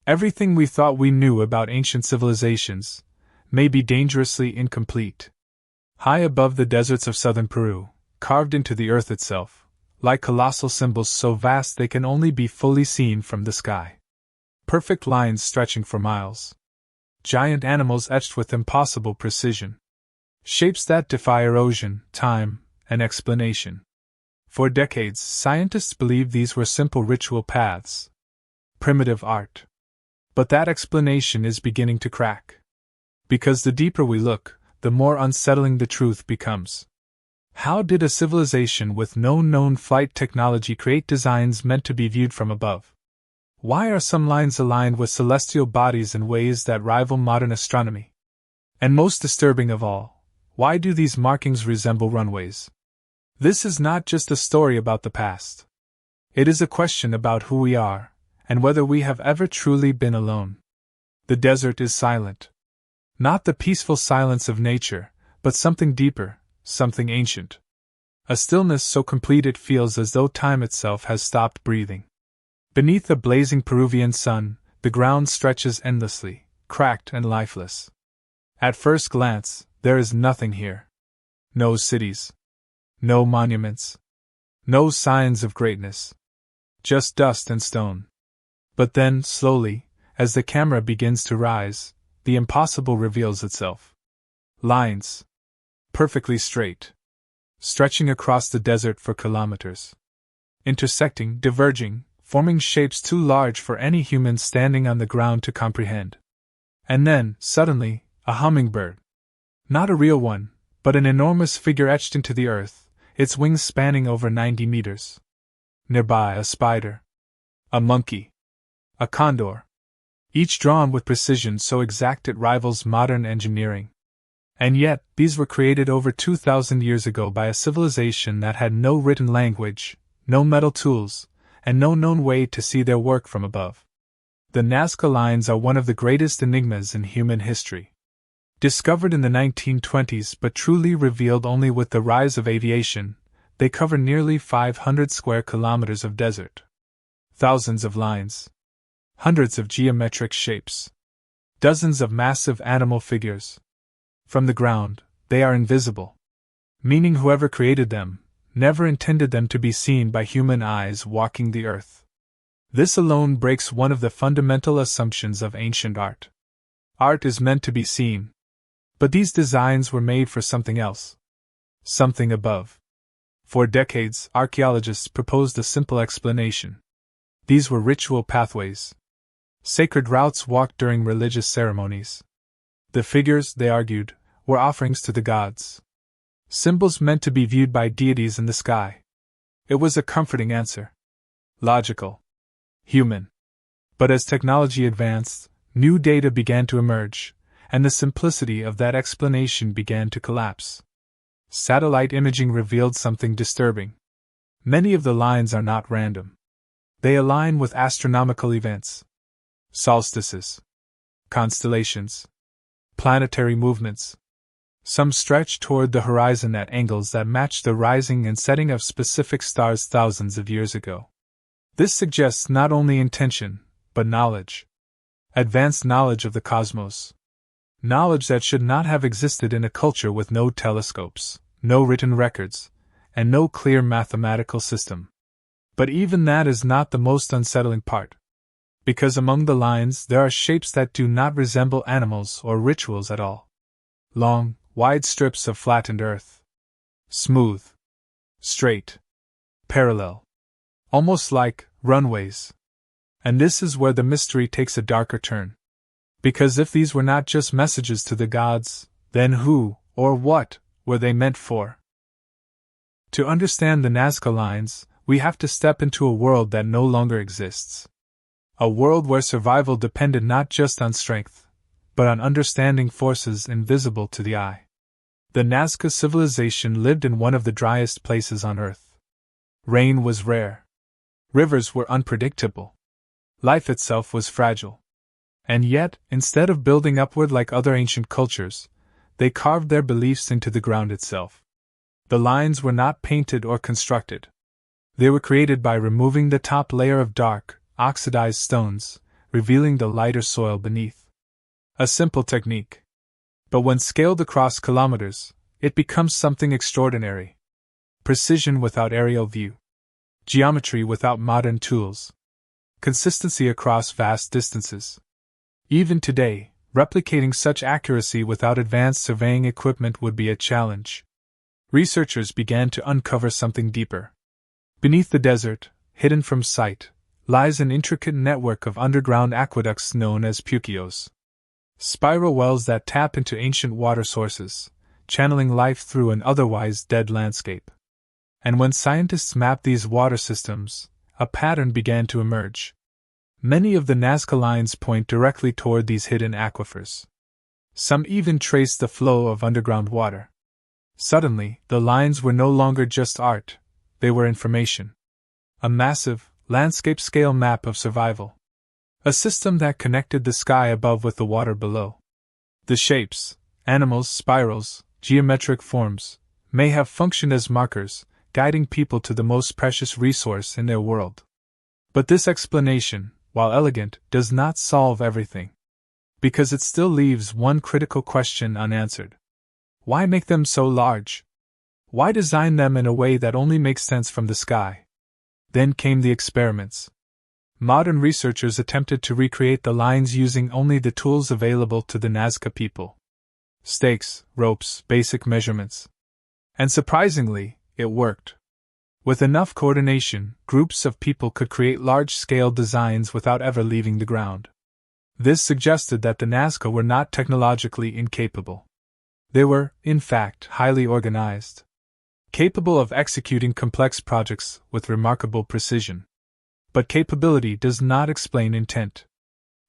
Everything we thought we knew about ancient civilizations may be dangerously incomplete. High above the deserts of southern Peru, carved into the earth itself, lie colossal symbols so vast they can only be fully seen from the sky. Perfect lines stretching for miles. Giant animals etched with impossible precision. Shapes that defy erosion, time, and explanation. For decades, scientists believed these were simple ritual paths. Primitive art. But that explanation is beginning to crack. Because the deeper we look, the more unsettling the truth becomes. How did a civilization with no known flight technology create designs meant to be viewed from above? Why are some lines aligned with celestial bodies in ways that rival modern astronomy? And most disturbing of all, why do these markings resemble runways? This is not just a story about the past. It is a question about who we are, and whether we have ever truly been alone. The desert is silent. Not the peaceful silence of nature, but something deeper, something ancient. A stillness so complete it feels as though time itself has stopped breathing. Beneath the blazing Peruvian sun, the ground stretches endlessly, cracked and lifeless. At first glance, there is nothing here. No cities. No monuments. No signs of greatness. Just dust and stone. But then, slowly, as the camera begins to rise, the impossible reveals itself. Lines. Perfectly straight. Stretching across the desert for kilometers. Intersecting, diverging, forming shapes too large for any human standing on the ground to comprehend. And then, suddenly, a hummingbird. Not a real one, but an enormous figure etched into the earth, its wings spanning over 90 meters. Nearby, a spider. A monkey. A condor. Each drawn with precision so exact it rivals modern engineering. And yet, these were created over 2,000 years ago by a civilization that had no written language, no metal tools, and no known way to see their work from above. The Nazca Lines are one of the greatest enigmas in human history. Discovered in the 1920s but truly revealed only with the rise of aviation, they cover nearly 500 square kilometers of desert. Thousands of lines. Hundreds of geometric shapes. Dozens of massive animal figures. From the ground, they are invisible. Meaning whoever created them never intended them to be seen by human eyes walking the earth. This alone breaks one of the fundamental assumptions of ancient art. Art is meant to be seen. But these designs were made for something else. Something above. For decades, archaeologists proposed a simple explanation. These were ritual pathways. Sacred routes walked during religious ceremonies. The figures, they argued, were offerings to the gods. Symbols meant to be viewed by deities in the sky. It was a comforting answer. Logical. Human. But as technology advanced, new data began to emerge, and the simplicity of that explanation began to collapse. Satellite imaging revealed something disturbing. Many of the lines are not random. They align with astronomical events. Solstices. Constellations. Planetary movements. Some stretch toward the horizon at angles that match the rising and setting of specific stars thousands of years ago. This suggests not only intention, but knowledge. Advanced knowledge of the cosmos. Knowledge that should not have existed in a culture with no telescopes, no written records, and no clear mathematical system. But even that is not the most unsettling part. Because among the lines there are shapes that do not resemble animals or rituals at all. Long, wide strips of flattened earth. Smooth. Straight. Parallel. Almost like runways. And this is where the mystery takes a darker turn. Because if these were not just messages to the gods, then who, or what, were they meant for? To understand the Nazca Lines, we have to step into a world that no longer exists. A world where survival depended not just on strength, but on understanding forces invisible to the eye. The Nazca civilization lived in one of the driest places on Earth. Rain was rare. Rivers were unpredictable. Life itself was fragile. And yet, instead of building upward like other ancient cultures, they carved their beliefs into the ground itself. The lines were not painted or constructed. They were created by removing the top layer of dark, oxidized stones, revealing the lighter soil beneath. A simple technique. But when scaled across kilometers, it becomes something extraordinary. Precision without aerial view. Geometry without modern tools. Consistency across vast distances. Even today, replicating such accuracy without advanced surveying equipment would be a challenge. Researchers began to uncover something deeper. Beneath the desert, hidden from sight, lies an intricate network of underground aqueducts known as puquios. Spiral wells that tap into ancient water sources, channeling life through an otherwise dead landscape. And when scientists mapped these water systems, a pattern began to emerge. Many of the Nazca Lines point directly toward these hidden aquifers. Some even trace the flow of underground water. Suddenly, the lines were no longer just art, they were information. A massive, landscape-scale map of survival. A system that connected the sky above with the water below. The shapes, animals, spirals, geometric forms, may have functioned as markers, guiding people to the most precious resource in their world. But this explanation, while elegant, does not solve everything. Because it still leaves one critical question unanswered. Why make them so large? Why design them in a way that only makes sense from the sky? Then came the experiments. Modern researchers attempted to recreate the lines using only the tools available to the Nazca people. Stakes, ropes, basic measurements. And surprisingly, it worked. With enough coordination, groups of people could create large-scale designs without ever leaving the ground. This suggested that the Nazca were not technologically incapable. They were, in fact, highly organized. Capable of executing complex projects with remarkable precision. But capability does not explain intent.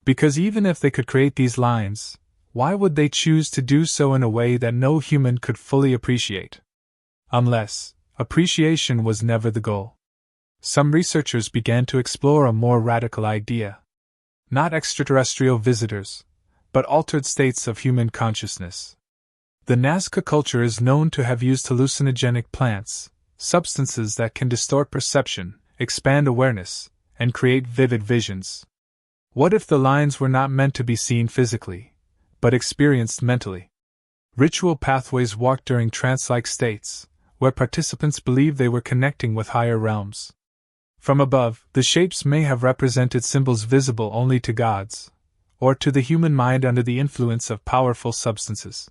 Because even if they could create these lines, why would they choose to do so in a way that no human could fully appreciate? Unless, appreciation was never the goal. Some researchers began to explore a more radical idea. Not extraterrestrial visitors, but altered states of human consciousness. The Nazca culture is known to have used hallucinogenic plants, substances that can distort perception, expand awareness, and create vivid visions. What if the lines were not meant to be seen physically, but experienced mentally? Ritual pathways walked during trance-like states, where participants believed they were connecting with higher realms. From above, the shapes may have represented symbols visible only to gods, or to the human mind under the influence of powerful substances.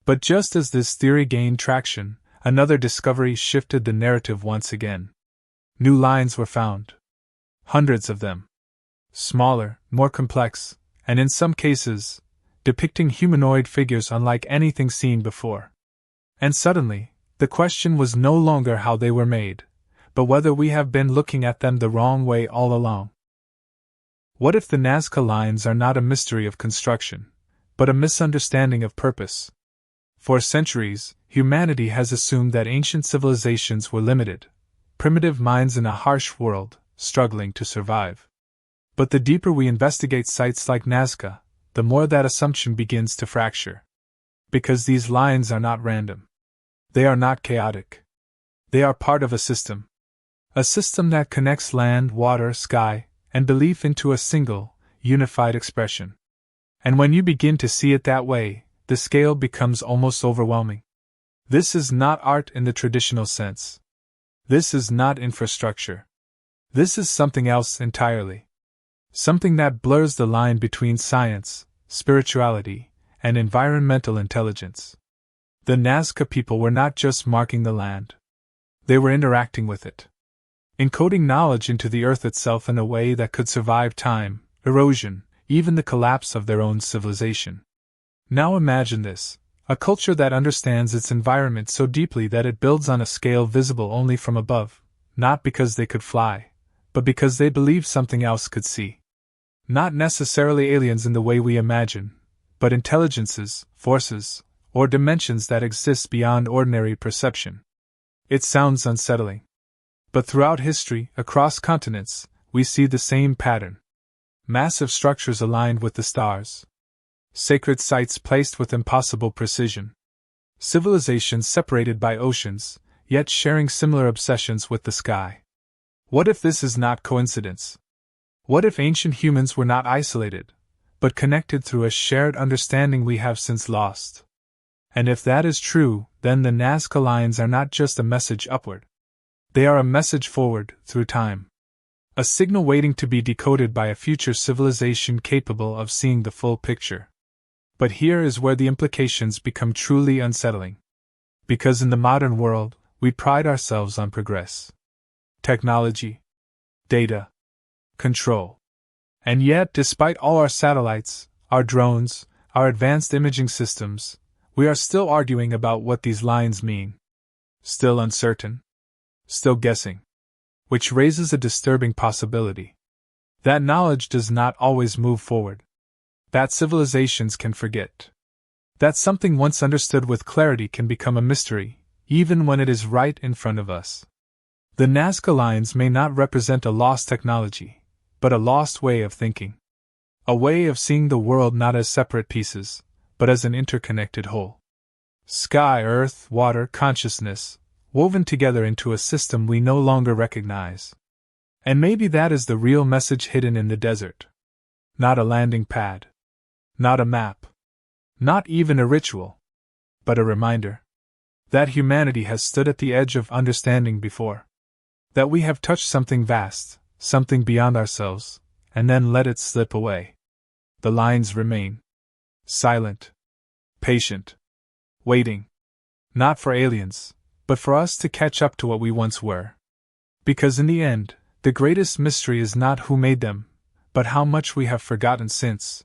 But just as this theory gained traction, another discovery shifted the narrative once again. New lines were found. Hundreds of them. Smaller, more complex, and in some cases, depicting humanoid figures unlike anything seen before. And suddenly, the question was no longer how they were made, but whether we have been looking at them the wrong way all along. What if the Nazca Lines are not a mystery of construction, but a misunderstanding of purpose? For centuries, humanity has assumed that ancient civilizations were limited, primitive minds in a harsh world, struggling to survive. But the deeper we investigate sites like Nazca, the more that assumption begins to fracture. Because these lines are not random. They are not chaotic. They are part of a system. A system that connects land, water, sky, and belief into a single, unified expression. And when you begin to see it that way, the scale becomes almost overwhelming. This is not art in the traditional sense. This is not infrastructure. This is something else entirely. Something that blurs the line between science, spirituality, and environmental intelligence. The Nazca people were not just marking the land. They were interacting with it. Encoding knowledge into the earth itself in a way that could survive time, erosion, even the collapse of their own civilization. Now imagine this, a culture that understands its environment so deeply that it builds on a scale visible only from above, not because they could fly, but because they believe something else could see. Not necessarily aliens in the way we imagine, but intelligences, forces, or dimensions that exist beyond ordinary perception. It sounds unsettling. But throughout history, across continents, we see the same pattern. Massive structures aligned with the stars. Sacred sites placed with impossible precision. Civilizations separated by oceans, yet sharing similar obsessions with the sky. What if this is not coincidence? What if ancient humans were not isolated, but connected through a shared understanding we have since lost? And if that is true, then the Nazca Lines are not just a message upward. They are a message forward, through time. A signal waiting to be decoded by a future civilization capable of seeing the full picture. But here is where the implications become truly unsettling. Because in the modern world, we pride ourselves on progress. Technology. Data. Control. And yet, despite all our satellites, our drones, our advanced imaging systems, we are still arguing about what these lines mean. Still uncertain. Still guessing. Which raises a disturbing possibility. That knowledge does not always move forward. That civilizations can forget. That something once understood with clarity can become a mystery, even when it is right in front of us. The Nazca Lines may not represent a lost technology, but a lost way of thinking. A way of seeing the world not as separate pieces, but as an interconnected whole. Sky, earth, water, consciousness, woven together into a system we no longer recognize. And maybe that is the real message hidden in the desert. Not a landing pad. Not a map. Not even a ritual. But a reminder. That humanity has stood at the edge of understanding before. That we have touched something vast, something beyond ourselves, and then let it slip away. The lines remain. Silent. Patient. Waiting. Not for aliens, but for us to catch up to what we once were. Because in the end, the greatest mystery is not who made them, but how much we have forgotten since.